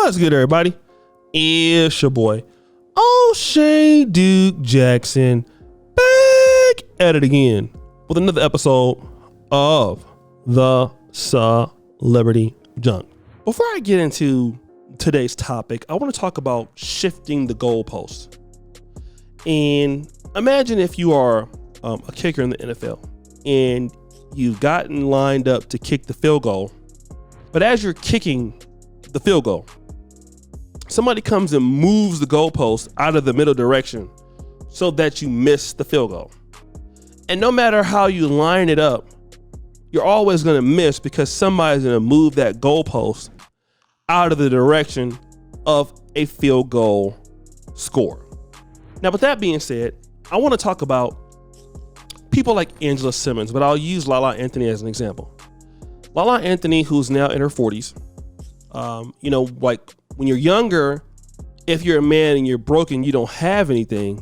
What's good, everybody? It's your boy, O'Shea Duke Jackson, back at it again with another episode of the Celebrity Junk. Before I get into today's topic, I want to talk about shifting the goalpost. And imagine if you are a kicker in the NFL and you've gotten lined up to kick the field goal, but as you're kicking the field goal, somebody comes and moves the goalpost out of the middle direction so that you miss the field goal. And no matter how you line it up, you're always going to miss because somebody's going to move that goalpost out of the direction of a field goal score. Now, with that being said, I want to talk about people like Angela Simmons, but I'll use Lala Anthony as an example. Lala Anthony, who's now in her 40s, like when you're younger, if you're a man and you're broken, you don't have anything,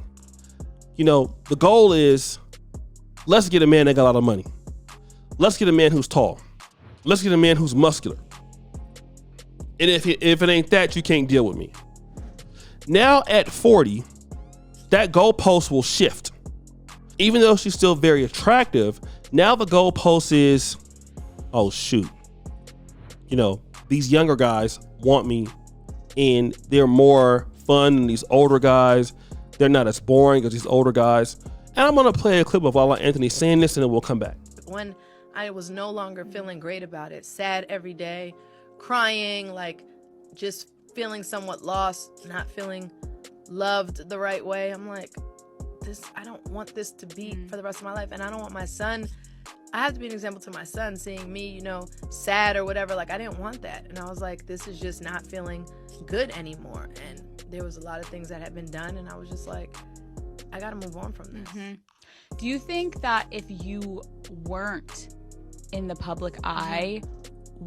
the goal is, let's get a man that got a lot of money. Let's get a man who's tall. Let's get a man who's muscular. And if it ain't that, you can't deal with me. Now at 40, that goalpost will shift. Even though she's still very attractive, now the goalpost is, oh shoot, these younger guys want me and they're more fun than these older guys. They're not as boring as these older guys. And I'm going to play a clip of Lala Anthony saying this and then we'll come back. When I was no longer feeling great about it, sad every day, crying, just feeling somewhat lost, not feeling loved the right way. I'm like, I don't want this to be for the rest of my life. And I don't want my son, I have to be an example to my son, seeing me, sad or whatever. I didn't want that. And I was like, this is just not feeling good anymore. And there was a lot of things that had been done. And I was just like, I got to move on from this. Mm-hmm. Do you think that if you weren't in the public eye,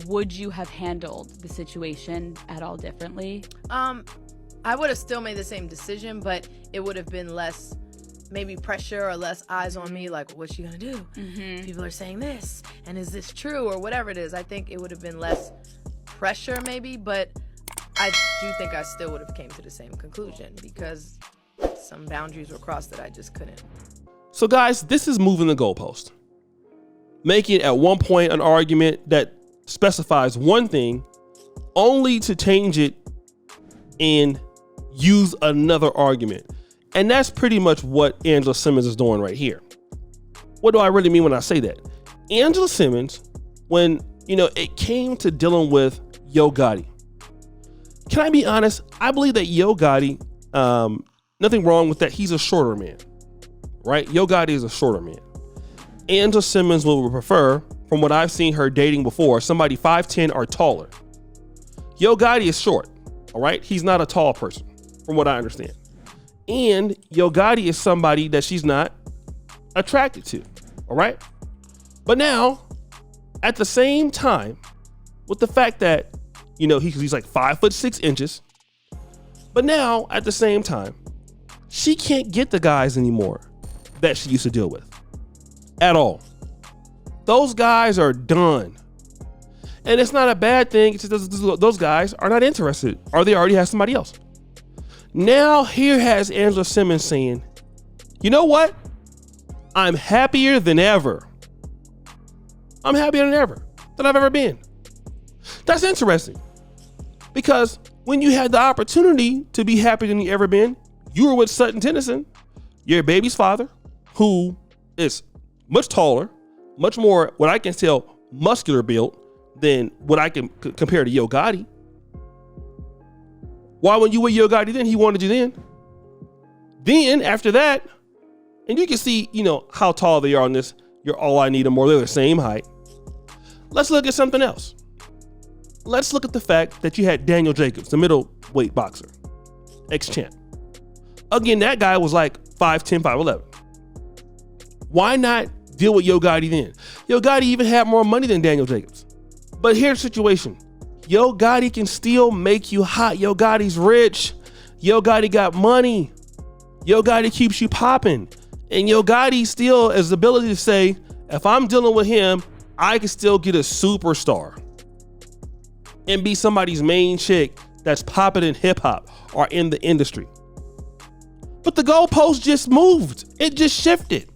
would you have handled the situation at all differently? I would have still made the same decision, but it would have been less maybe pressure or less eyes on me, like, what's she gonna do? Mm-hmm. People are saying this, and is this true, or whatever it is. I think it would have been less pressure maybe, but I do think I still would have came to the same conclusion because some boundaries were crossed that I just couldn't. So guys, this is moving the goalpost. Making at one point an argument that specifies one thing only to change it and use another argument. And that's pretty much what Angela Simmons is doing right here. What do I really mean when I say that? Angela Simmons, when, it came to dealing with Yo Gotti, can I be honest? I believe that Yo Gotti, nothing wrong with that. He's a shorter man, right? Yo Gotti is a shorter man. Angela Simmons would prefer, from what I've seen her dating before, somebody 5'10" or taller. Yo Gotti is short, all right? He's not a tall person, from what I understand. And Yo Gotti is somebody that she's not attracted to, all right? But now, at the same time, with the fact that, he's like 5'6", but now, at the same time, she can't get the guys anymore that she used to deal with at all. Those guys are done. And it's not a bad thing. It's just those guys are not interested, or they already have somebody else. Now here has Angela Simmons saying, you know what? I'm happier than ever. I'm happier than I've ever been. That's interesting. Because when you had the opportunity to be happier than you ever been, you were with Sutton Tennyson, your baby's father, who is much taller, much more, what I can tell, muscular built than what I can compare to Yo Gotti. Why, when you were Yo Gotti then, he wanted you then. Then, after that, and you can see, how tall they are on this, you're All I Need and More, they're the same height. Let's look at something else. Let's look at the fact that you had Daniel Jacobs, the middleweight boxer, ex-champ. Again, that guy was like 5'10", 5'11". Why not deal with Yo Gotti then? Yo Gotti even had more money than Daniel Jacobs. But here's the situation. Yo Gotti can still make you hot. Yo Gotti's rich. Yo Gotti got money. Yo Gotti keeps you popping. And Yo Gotti still has the ability to say, if I'm dealing with him, I can still get a superstar and be somebody's main chick that's popping in hip hop are in the industry. But the goalpost just moved. It just shifted.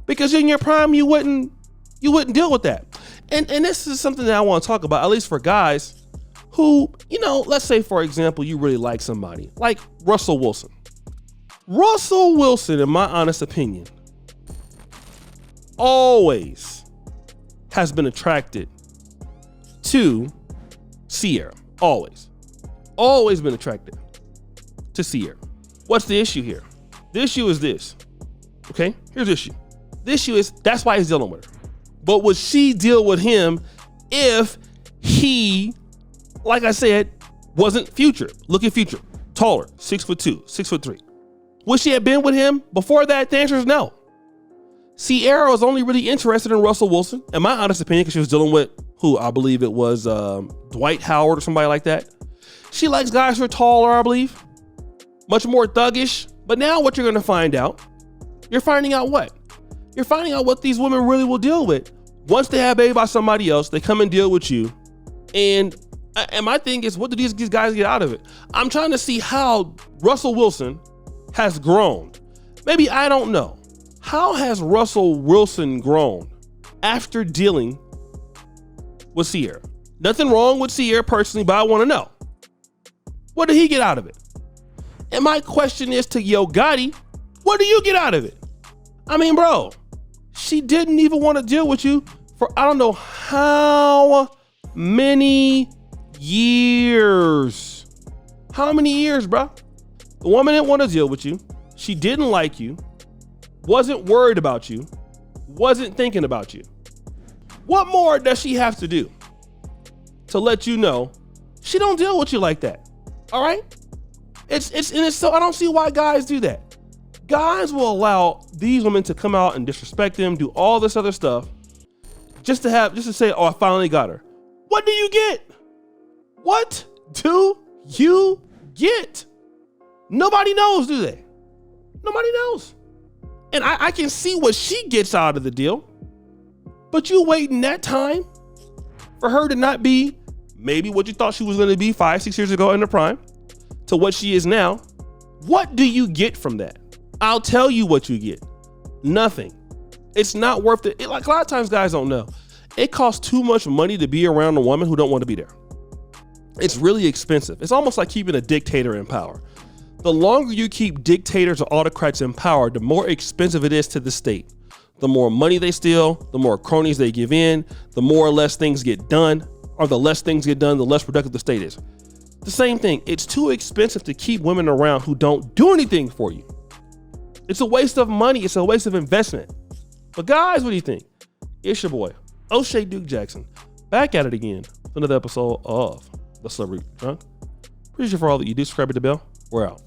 Because in your prime, you wouldn't deal with that. And this is something that I want to talk about, at least for guys who, let's say, for example, you really like somebody like Russell Wilson. Russell Wilson, in my honest opinion, always has been attracted to Ciara. Always been attracted to Ciara. What's the issue here? The issue is this. Okay, here's the issue. The issue is that's why he's dealing with her. But would she deal with him if he, like I said, wasn't Future? Look at Future, taller, 6'2", 6'3". Would she have been with him before that? The answer is no. Ciara was only really interested in Russell Wilson, in my honest opinion, because she was dealing with who I believe it was Dwight Howard or somebody like that. She likes guys who are taller, I believe, much more thuggish. But now what you're going to find out, you're finding out what? You're finding out what these women really will deal with. Once they have baby by somebody else, they come and deal with you. And my thing is, what do these guys get out of it? I'm trying to see how Russell Wilson has grown. Maybe I don't know. How has Russell Wilson grown after dealing with Ciara? Nothing wrong with Ciara personally, but I want to know. What did he get out of it? And my question is to Yo Gotti, what do you get out of it? I mean, bro, she didn't even want to deal with you for I don't know how many years. How many years, bro? The woman didn't want to deal with you. She didn't like you. Wasn't worried about you. Wasn't thinking about you. What more does she have to do to let you know she don't deal with you like that? All right? It's so I don't see why guys do that. Guys will allow these women to come out and disrespect them, do all this other stuff, just to say, oh, I finally got her. What do you get? What do you get? Nobody knows, do they? Nobody knows. And I can see what she gets out of the deal, but you waiting that time for her to not be maybe what you thought she was going to be 5-6 years ago in the prime to what she is now. What do you get from that? I'll tell you what you get. Nothing. It's not worth it. Like a lot of times guys don't know. It costs too much money to be around a woman who don't want to be there. It's really expensive. It's almost like keeping a dictator in power. The longer you keep dictators or autocrats in power, the more expensive it is to the state. The more money they steal, the more cronies they give in, the more or less things get done, or the less things get done, the less productive the state is. The same thing. It's too expensive to keep women around who don't do anything for you. It's a waste of money. It's a waste of investment. But guys, what do you think? It's your boy, O'Shea Duke Jackson, back at it again with another episode of The Celebrity Drunk. Appreciate you for all that you do. Subscribe to the bell. We're out.